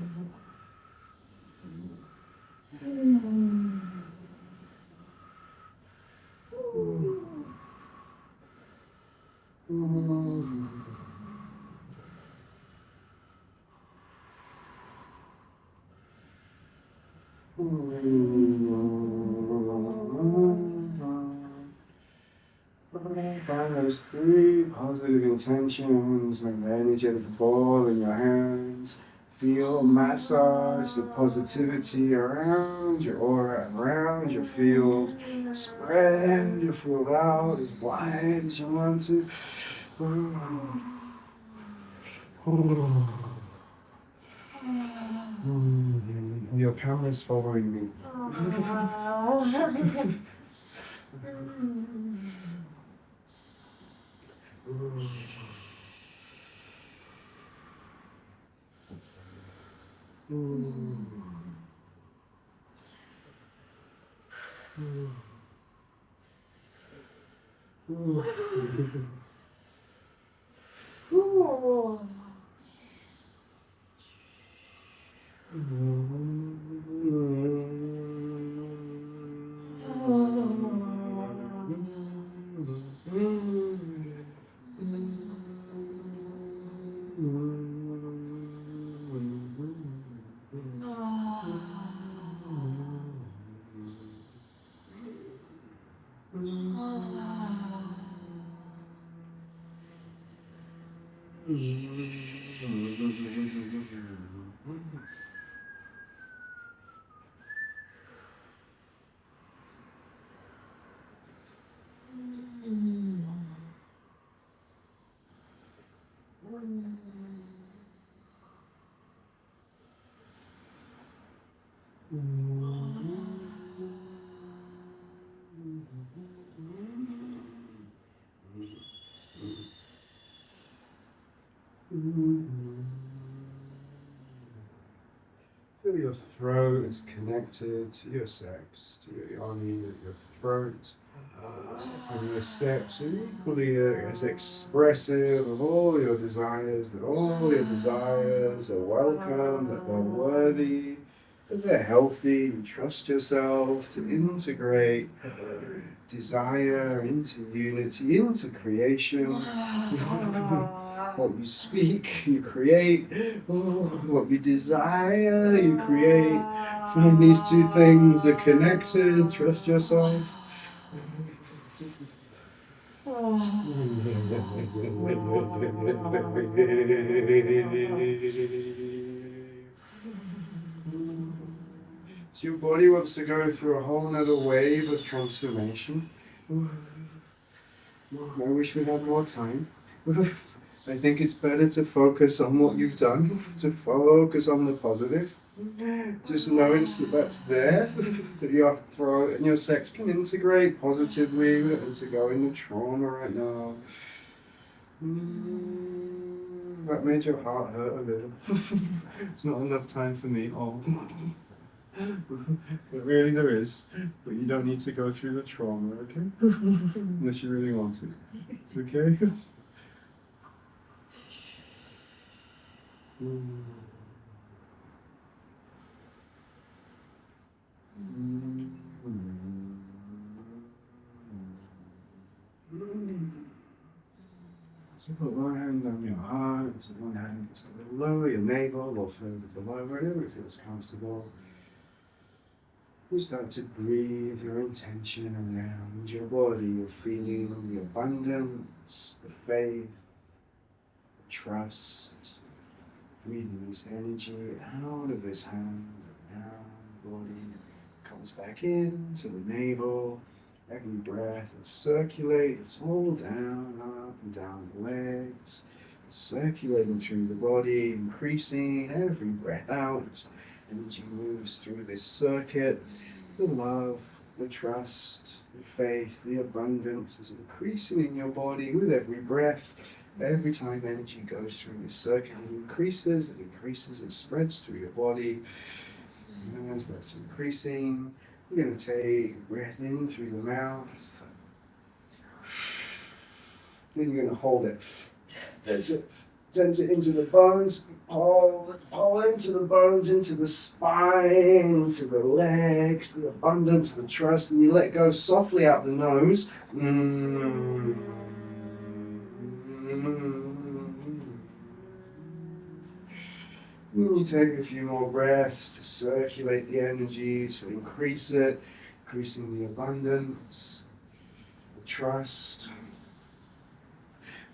those 3 positive intentions, make the energetic ball in your hands. Feel massage the positivity around your aura, around your field. Spread your field out as wide as you want to. Your camera's following me. Feel your throat is connected to your sex, to your yoni, your throat. And your steps are equally as expressive of all your desires, that all your desires are welcome, that they're worthy, that they're healthy. You trust yourself to integrate desire into unity, into creation. What you speak, you create. What you desire, you create. Find these 2 things are connected. Trust yourself. So your body wants to go through a whole nother wave of transformation. I wish we had more time. I think it's better to focus on what you've done, to focus on the positive. Just notice that that's there, that your throat and your sex can integrate positively. We don't need to go into trauma right now. That made your heart hurt a little. It's not enough time for me. Oh. But really there is. But you don't need to go through the trauma, okay? Unless you really want to. It's okay? So put one hand on your heart, one hand below your navel or further below, wherever it feels comfortable. You start to breathe your intention around your body. You're feeling the abundance, the faith, the trust. Breathing this energy out of this hand, down the body, comes back into the navel. Every breath is circulates all down, up and down the legs, circulating through the body, increasing every breath out. Energy moves through this circuit. The love, the trust, the faith, the abundance is increasing in your body with every breath. Every time energy goes through this circuit, it increases, it spreads through your body. And as that's increasing, we're going to take a breath in through the mouth. Then you're going to hold it. That's it. Tense it into the bones, pull into the bones, into the spine, into the legs, the abundance, the trust, and you let go softly out the nose. And you take a few more breaths to circulate the energy, to increase it, increasing the abundance, the trust,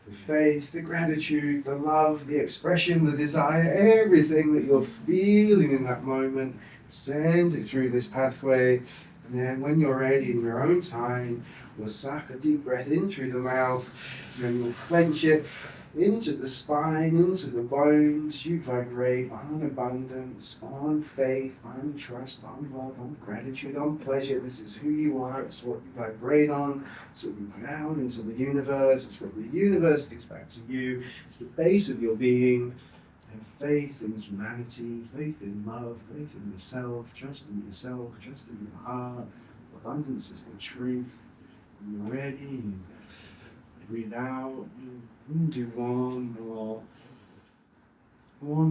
the faith, the gratitude, the love, the expression, the desire, everything that you're feeling in that moment. Send it through this pathway, and then when you're ready in your own time, you'll suck a deep breath in through the mouth, and you'll clench it into the spine, into the bones. You vibrate on abundance, on faith, on trust, on love, on gratitude, on pleasure. This is who you are. It's what you vibrate on. It's what you put out into the universe. It's what the universe gives back to you. It's the base of your being. Have faith in humanity, faith in love, faith in yourself, trust in your heart. Abundance is the truth. When you're ready, you breathe out. Do one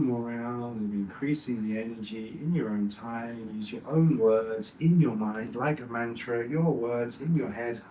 more round of increasing the energy in your own time. Use your own words in your mind, like a mantra, your words in your head.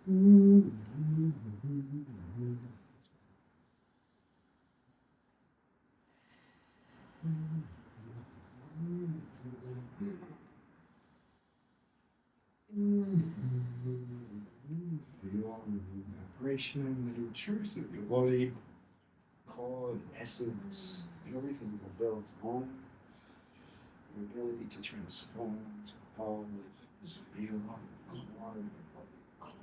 Feel the vibration, the truth of your body, core, essence, everything you're built on, your ability to transform, to evolve, just feel on the core of your body, core.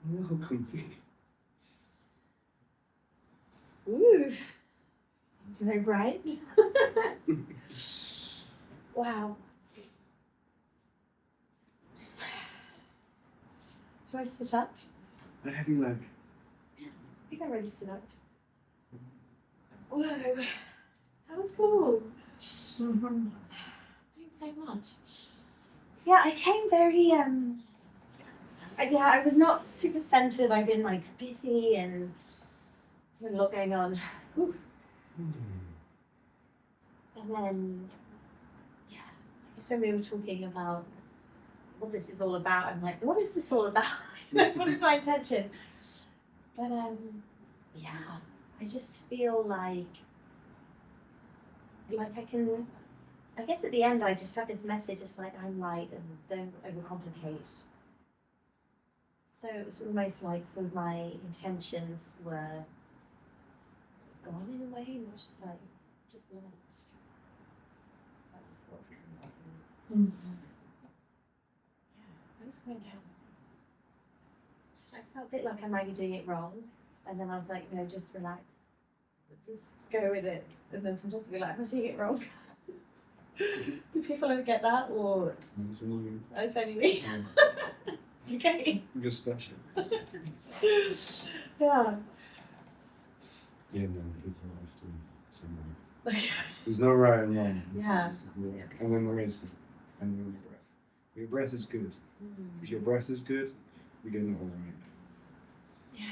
Welcome.
Ooh, it's very bright. Wow. Do I sit up?
A heavy leg.
I think I already sit up. Whoa, that was cool. Thanks so much. Yeah, I came very, I was not super centered. I've been like busy and a lot going on. Whew. And then, yeah, I guess when we were talking about what this is all about, I'm like, what is this all about? What is my intention? But yeah, I just feel like I can, I guess at the end I just have this message, it's like I'm light and don't overcomplicate. So it was almost like sort of my intentions were gone in a way, and it was just like, just light. That's what's coming up. Yeah, that was quite intense. I felt a bit like I might be doing it wrong, And then I was like, no, just relax. Just go with it. And then sometimes I'll be like, am I doing it wrong? Do people ever get that? Or
It's only you.
oh, it's only me? Okay.
You're special.
Yeah.
Yeah, no, people often. There's no right and wrong.
Yeah.
And then there is, and then your breath. Your breath is good. If your breath is good, you're getting it all right.
Yeah.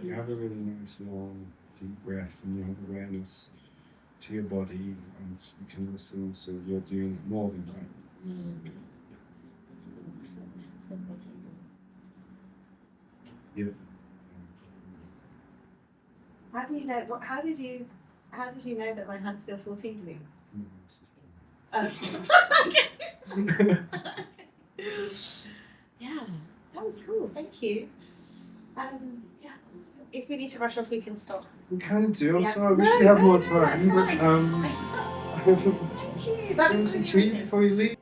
You have a really nice long deep breath, and you have awareness to your body, and you can listen, so you're doing it more than right. Yeah.
How do you know? How did you know that my hands still feel tingly? Oh. Yeah, that was cool. Thank you. Yeah. If we need to rush off, we can stop.
We kind of do. I'm
Yeah.
sorry. I wish we had more time.
That's fine.
But,
Thank you. That was
some
really
tea
amazing.
before you leave.